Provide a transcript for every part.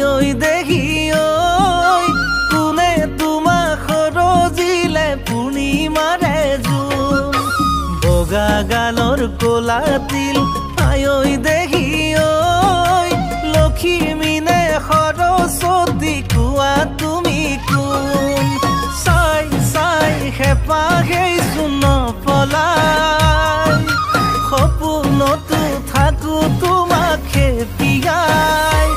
আয়ৈ দেহি ঐ কোনে তোমাক সৰজিলে পূৰ্ণিমাৰে জোন বগা গালৰ ক'লা তিল আয়ৈ দেহি ঐ লক্ষ্মীনে সৰস্বতী কোৱা তুমি কোন চাই চাই হেঁপাহেই চোন পলাই সপোনতো থাকো তোমাক খেপিয়াই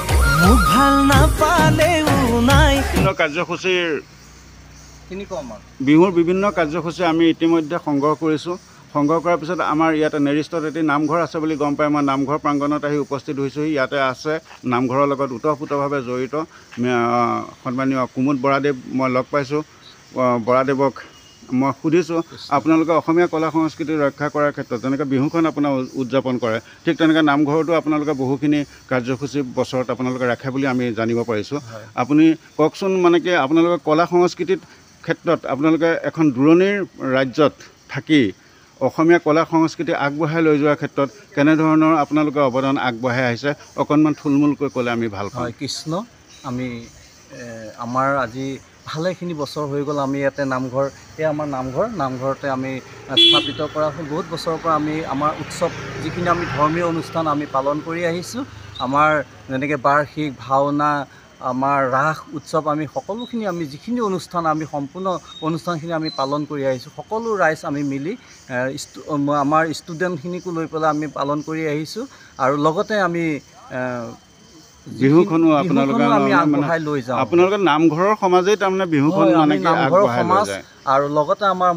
মোক ভাল নাপালেও নাই। কাৰ্যসূচীৰ বিহুৰ বিভিন্ন কাৰ্যসূচী আমি ইতিমধ্যে সংগ্ৰহ কৰিছোঁ। সংগ্ৰহ কৰাৰ পিছত আমাৰ ইয়াতে নেৰিষ্টত এটি নামঘৰ আছে বুলি গম পাই মই নামঘৰ প্ৰাংগণত আহি উপস্থিত হৈছোঁহি। ইয়াতে আছে নামঘৰৰ লগত ওতঃপ্ৰোতভাৱে জড়িত সন্মানীয় কুমুদ বৰাদেৱ মই লগ পাইছোঁ। বৰাদেৱক মই সুধিছোঁ আপোনালোকে অসমীয়া কলা সংস্কৃতি ৰক্ষা কৰাৰ ক্ষেত্ৰত যেনেকৈ বিহুখন আপোনাৰ উদযাপন কৰে ঠিক তেনেকৈ নামঘৰতো আপোনালোকে বহুখিনি কাৰ্যসূচী বছৰত আপোনালোকে ৰাখে বুলি আমি জানিব পাৰিছোঁ। আপুনি কওকচোন মানে কি আপোনালোকে কলা সংস্কৃতিৰ ক্ষেত্ৰত আপোনালোকে এখন দূৰণিৰ ৰাজ্যত থাকি অসমীয়া কলা সংস্কৃতি আগবঢ়াই লৈ যোৱাৰ ক্ষেত্ৰত কেনেধৰণৰ আপোনালোকে অৱদান আগবঢ়াই আহিছে অকণমান থুলমূলকৈ ক'লে আমি ভাল পাওঁ। কৃষ্ণ আমি আমাৰ আজি ভালেখিনি বছৰ হৈ গ'ল আমি ইয়াতে নামঘৰ এই আমাৰ নামঘৰতে আমি স্থাপিত কৰা বহুত বছৰৰ পৰা আমি আমাৰ উৎসৱ যিখিনি আমি ধৰ্মীয় অনুষ্ঠান আমি পালন কৰি আহিছোঁ। আমাৰ যেনেকৈ বাৰ্ষিক ভাওনা আমাৰ ৰাস উৎসৱ আমি সকলোখিনি আমি যিখিনি অনুষ্ঠান আমি সম্পূৰ্ণ অনুষ্ঠানখিনি আমি পালন কৰি আহিছোঁ। সকলো ৰাইজ আমি মিলি আমাৰ ষ্টুডেণ্টখিনিকো লৈ পেলাই আমি পালন কৰি আহিছোঁ আৰু লগতে আমি বিহুখনো আপোনালোকে আমি আগবঢ়াই লৈ যাওঁ। আপোনালোকে নামঘৰৰ সমাজেই তাৰমানে বিহুখন মানে নামঘৰৰ সমাজ আৰু লগতে আমাৰ